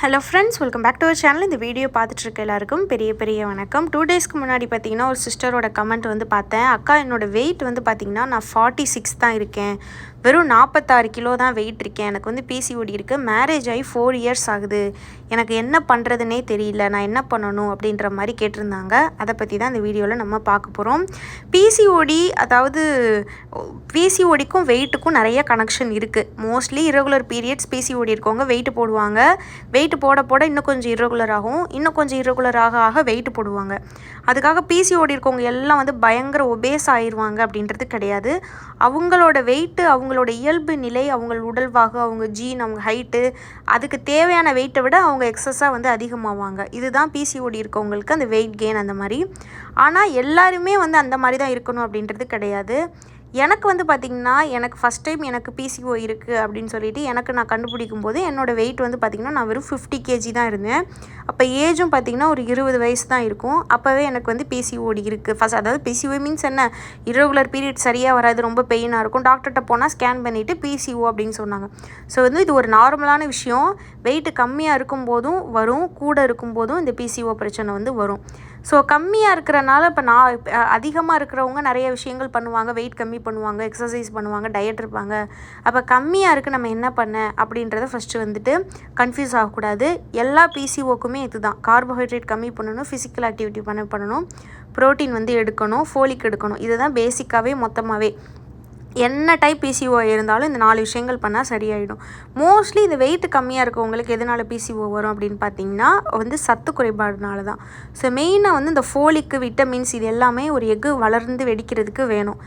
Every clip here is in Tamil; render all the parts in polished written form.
Hello friends, welcome back to our channel. இந்த வீடியோ பார்த்துட்ருக்க எல்லாருக்கும் பெரிய வணக்கம். 2 டேஸ்க்கு முன்னாடி பார்த்தீங்கன்னா ஒரு சிஸ்டரோட கமெண்ட் வந்து பார்த்தேன். அக்கா, என்னோடய வெயிட் வந்து பார்த்திங்கன்னா நான் 46 தான் இருக்கேன், வெறும் 46 கிலோ தான் வெயிட் இருக்கேன், எனக்கு வந்து பிசிஓடி இருக்குது, மேரேஜ் ஆகி 4 இயர்ஸ் ஆகுது, எனக்கு என்ன பண்ணுறதுனே தெரியல, நான் என்ன பண்ணணும் அப்படின்ற மாதிரி கேட்டிருந்தாங்க. அதை பற்றி தான் இந்த வீடியோவில் நம்ம பார்க்க போகிறோம். பிசிஓடி, அதாவது பிசிஓடிக்கும் வெயிட்டுக்கும் நிறைய கனெக்ஷன் இருக்குது. மோஸ்ட்லி இரகுலர் பீரியட்ஸ் பிசிஓடி இருக்கவங்க வெயிட் போடுவாங்க. வெயிட் போட இன்னும் கொஞ்சம் இரகுலர் ஆகும், இன்னும் கொஞ்சம் இரகுலர் ஆக வெயிட் போடுவாங்க. அதுக்காக பிசிஓடி இருக்கவங்க எல்லாம் வந்து பயங்கர ஒபேஸ் ஆயிடுவாங்க அப்படின்றது கிடையாது. அவங்களோட வெயிட்டு, அவங்களோட இயல்பு நிலை, அவங்க உடல்வாகு, அவங்க ஜீன், அவங்க ஹைட்டு, அதுக்கு தேவையான வெயிட்டை விட அவங்க எக்ஸஸாக வந்து அதிகமாவாங்க. இதுதான் பிசிஓடி இருக்கவங்களுக்கு அந்த வெயிட் கெயின் அந்த மாதிரி. ஆனால் எல்லாருமே வந்து அந்த மாதிரி தான் இருக்கணும் அப்படின்றது கிடையாது. எனக்கு வந்து பார்த்திங்கன்னா, எனக்கு ஃபஸ்ட் டைம் எனக்கு பிசிஓ இருக்குது அப்படின்னு சொல்லிட்டு எனக்கு நான் கண்டுபிடிக்கும் போது என்னோடய வெயிட் வந்து பார்த்திங்கன்னா நான் வெறும் 50 கேஜி தான் இருந்தேன். அப்போ ஏஜும் பார்த்திங்கன்னா ஒரு 20 வயசு தான் இருக்கும். அப்போவே எனக்கு வந்து பிசிஓடி இருக்குது. ஃபஸ்ட் அதாவது பிசிஓ மீன்ஸ் என்ன, இரகுலர் பீரியட் சரியாக வராது, ரொம்ப பெயினாக இருக்கும். டாக்டர்கிட்ட போனால் ஸ்கேன் பண்ணிவிட்டு பிசிஓ அப்படின்னு சொன்னாங்க. ஸோ வந்து இது ஒரு நார்மலான விஷயம். வெயிட்டு கம்மியாக இருக்கும்போதும் வரும், கூட இருக்கும்போதும் இந்த பிசிஓ பிரச்சனை வந்து வரும். ஸோ கம்மியாக இருக்கிறனால இப்போ நான் அதிகமாக இருக்கிறவங்க நிறைய விஷயங்கள் பண்ணுவாங்க, வெயிட் கம்மி பண்ணுவாங்க, எக்ஸசைஸ் பண்ணுவாங்க, டயட் இருப்பாங்க. அப்போ கம்மியாக இருக்குது, நம்ம என்ன பண்ண அப்படின்றத ஃபஸ்ட்டு வந்துட்டு கன்ஃபியூஸ் ஆகக்கூடாது. எல்லா பிசிஓக்குமே இதுதான். கார்போஹைட்ரேட் கம்மி பண்ணணும், ஃபிசிக்கல் ஆக்டிவிட்டி பண்ணணும், ப்ரோட்டீன் வந்து எடுக்கணும், ஃபோலிக் எடுக்கணும். இதுதான் பேசிக்காகவே மொத்தமாகவே என்ன டைப் பிசிஓ இருந்தாலும் இந்த 4 விஷயங்கள் பண்ணால் சரியாயிடும். மோஸ்ட்லி இந்த வெயிட் கம்மியாக இருக்கவங்களுக்கு எதனால் பிசிஓ வரும் அப்படின்னு பார்த்தீங்கன்னா வந்து சத்து குறைபாடுனால தான். ஸோ மெயினாக வந்து இந்த ஃபோலிக்கு, விட்டமின்ஸ், இது எல்லாமே ஒரு எக்கு வளர்ந்து வெடிக்கிறதுக்கு வேணும்.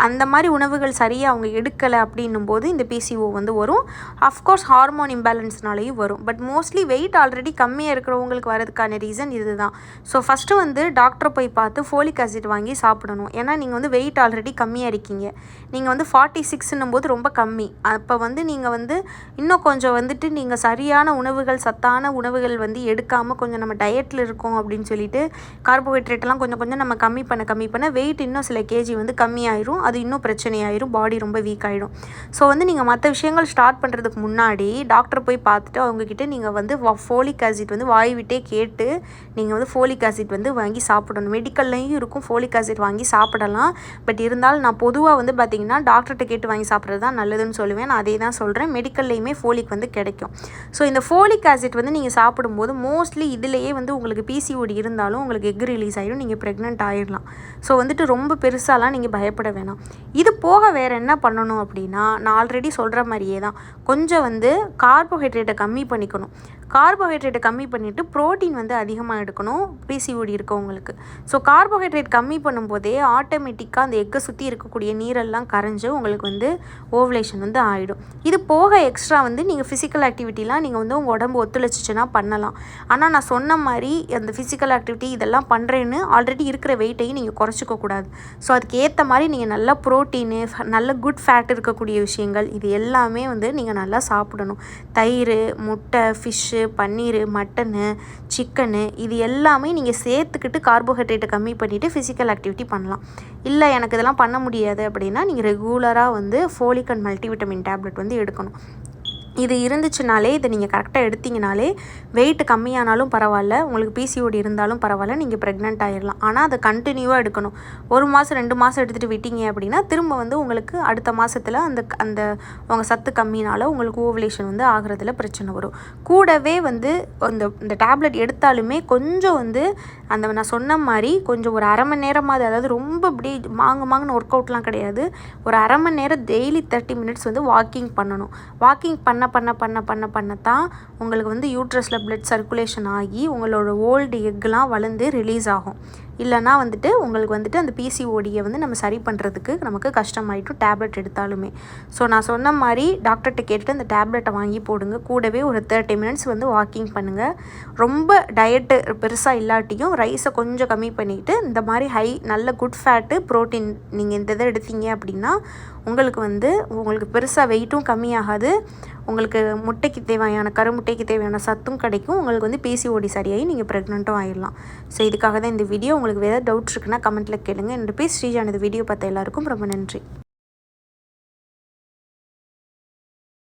அந்த மாதிரி உணவுகள் சரியாக அவங்க எடுக்கலை அப்படின்னும் போது இந்த பிசிஓ வந்து வரும். அஃப்கோர்ஸ் ஹார்மோன் இம்பேலன்ஸ்னாலேயும் வரும். பட் மோஸ்ட்லி வெயிட் ஆல்ரெடி கம்மியாக இருக்கிறவங்களுக்கு வரதுக்கான ரீசன் இது தான். ஸோ ஃபஸ்ட்டு வந்து டாக்டரை போய் பார்த்து ஃபோலிக் ஆசிட் வாங்கி சாப்பிடணும். ஏன்னா நீங்கள் வந்து வெயிட் ஆல்ரெடி கம்மியாக இருக்கீங்க, நீங்கள் வந்து 46ன்னும் போது ரொம்ப கம்மி. அப்போ வந்து நீங்கள் வந்து இன்னும் கொஞ்சம் வந்துட்டு நீங்கள் சரியான உணவுகள், சத்தான உணவுகள் வந்து எடுக்காமல் கொஞ்சம் நம்ம டயட்டில் இருக்கோம் அப்படின்னு சொல்லிட்டு கார்போஹைட்ரேட்டெல்லாம் கொஞ்சம் நம்ம கம்மி பண்ண வெயிட் இன்னும் சில கேஜி வந்து கம்மியாயிரும். அது இன்னும் பிரச்சனையாயிரும், பாடி ரொம்ப வீக் ஆகிடும். ஸோ வந்து நீங்கள் மற்ற விஷயங்கள் ஸ்டார்ட் பண்ணுறதுக்கு முன்னாடி டாக்டரை போய் பார்த்துட்டு அவங்கக்கிட்ட நீங்கள் வந்து ஃபோலிக் ஆசிட் வந்து வாய் விட்டே கேட்டு நீங்கள் வந்து ஃபோலிக் ஆசிட் வந்து வாங்கி சாப்பிடணும். மெடிக்கல்லையும் இருக்கும் ஃபோலிக் ஆசிட் வாங்கி சாப்பிடலாம். பட் இருந்தாலும் நான் பொதுவாக வந்து பார்த்திங்கன்னா டாக்டர்கிட்ட கேட்டு வாங்கி சாப்பிட்றது தான் நல்லதுன்னு சொல்லுவேன். நான் அதே தான் சொல்கிறேன். மெடிக்கல்லையுமே ஃபோலிக் வந்து கிடைக்கும். ஸோ இந்த ஃபோலிக் ஆசிட் வந்து நீங்கள் சாப்பிடும்போது மோஸ்ட்லி இதிலேயே வந்து உங்களுக்கு பிசிஓடி இருந்தாலும் உங்களுக்கு எக் ரிலீஸ் ஆகிடும், நீங்கள் ப்ரெக்னென்ட் ஆகிடலாம். ஸோ வந்துட்டு ரொம்ப பெருசாலாம் நீங்கள் பயப்பட வேணாம். இது போக வேறு என்ன பண்ணணும் அப்படின்னா, நான் ஆல்ரெடி சொல்கிற மாதிரியே தான், கொஞ்சம் வந்து கார்போஹைட்ரேட்டை கம்மி பண்ணிக்கணும். கார்போஹைட்ரேட்டை கம்மி பண்ணிவிட்டு ப்ரோட்டீன் வந்து அதிகமாக எடுக்கணும் பிசிஓடி இருக்கவங்களுக்கு. ஸோ கார்போஹைட்ரேட் கம்மி பண்ணும்போதே ஆட்டோமேட்டிக்காக அந்த எக்கை சுற்றி இருக்கக்கூடிய நீரெல்லாம் கரைஞ்சி உங்களுக்கு வந்து ஓவலேஷன் வந்து ஆகிடும். இது போக எக்ஸ்ட்ரா வந்து நீங்கள் ஃபிசிக்கல் ஆக்டிவிட்டிலாம் நீங்கள் வந்து உங்கள் உடம்பு ஒத்துழைச்சிச்சுன்னா பண்ணலாம். ஆனால் நான் சொன்ன மாதிரி அந்த ஃபிசிக்கல் ஆக்டிவிட்டி இதெல்லாம் பண்ணுறேன்னு ஆல்ரெடி இருக்கிற வெயிட்டையும் நீங்கள் குறைச்சிக்கக்கூடாது. ஸோ அதுக்கு ஏற்ற மாதிரி நீங்கள் நல்லா ப்ரோட்டீனு, நல்ல குட் ஃபேட் இருக்கக்கூடிய விஷயங்கள், இது எல்லாமே வந்து நீங்கள் நல்லா சாப்பிடணும். தயிர், முட்டை, ஃபிஷ்ஷு, பன்னீர், மட்டனு, சிக்கனு, இது எல்லாமே நீங்கள் சேர்த்துக்கிட்டு கார்போஹைட்ரேட்டை கம்மி பண்ணிவிட்டு ஃபிசிக்கல் ஆக்டிவிட்டி பண்ணலாம். இல்லை எனக்கு இதெல்லாம் பண்ண முடியாது அப்படின்னா நீங்கள் ரெகுலராக வந்து ஃபோலிக் அண்ட் மல்டிவிட்டமின் டேப்லெட் வந்து எடுக்கணும். இது இருந்துச்சுனாலே, இதை நீங்கள் கரெக்டாக எடுத்திங்கனாலே வெயிட் கம்மியானாலும் பரவாயில்ல, உங்களுக்கு பிசிஓடி இருந்தாலும் பரவாயில்ல, நீங்கள் ப்ரெக்னென்ட் ஆகிடலாம். ஆனால் அதை கண்டினியூவாக எடுக்கணும். 1 மாதம் 2 மாதம் எடுத்துகிட்டு விட்டீங்க அப்படின்னா திரும்ப வந்து உங்களுக்கு அடுத்த மாதத்தில் அந்த உங்கள் சத்து கம்மினால உங்களுக்கு ஓவலேஷன் வந்து ஆகிறதுல பிரச்சனை வரும். கூடவே வந்து இந்த டேப்லெட் எடுத்தாலுமே கொஞ்சம் வந்து நான் சொன்ன மாதிரி கொஞ்சம் ஒரு அரை மணி நேரமாவது, அதாவது ரொம்ப இப்படி மாங்குன்னு ஒர்க் அவுட்லாம் கிடையாது, ஒரு அரை மணி நேரம் டெய்லி 30 மினிட்ஸ் வந்து வாக்கிங் பண்ணணும். வாக்கிங் பண்ணத்தான் உங்களுக்கு வந்து யூட்ரஸில் பிளட் சர்க்குலேஷன் ஆகி உங்களோட ஓல்டு எக்லாம் வளர்ந்து ரிலீஸ் ஆகும். இல்லைனா வந்துட்டு உங்களுக்கு வந்துட்டு அந்த பிசிஓடியை வந்து நம்ம சரி பண்ணுறதுக்கு நமக்கு கஷ்டமாயிட்டும் டேப்லெட் எடுத்தாலுமே. ஸோ நான் சொன்ன மாதிரி டாக்டர்கிட்ட கேட்டுட்டு அந்த டேப்லெட்டை வாங்கி போடுங்க. கூடவே ஒரு 30 மினிட்ஸ் வந்து வாக்கிங் பண்ணுங்கள். ரொம்ப டயட்டு பெருசாக இல்லாட்டியும் ரைஸை கொஞ்சம் கம்மி பண்ணிவிட்டு இந்த மாதிரி நல்ல குட் ஃபேட்டு, ப்ரோட்டீன் நீங்கள் இந்த இதை எடுத்தீங்க அப்படின்னா உங்களுக்கு பெருசாக வெயிட்டும் கம்மியாகாது, உங்களுக்கு முட்டைக்கு தேவையான கருமுட்டைக்கு தேவையான சத்தும் கிடைக்கும், உங்களுக்கு வந்து பிசிஓடி சரியாகி நீங்கள் ப்ரெக்னென்ட்டும் ஆகிடலாம். ஸோ இதுக்காக தான் இந்த வீடியோ. உங்களுக்கு வேறு டவுட்ஸ் இருக்குன்னா கமெண்ட்டில் கேளுங்க. என்னோட பேர் ஸ்ரீஜா. இந்த வீடியோ பார்த்த எல்லாருக்கும் ரொம்ப நன்றி.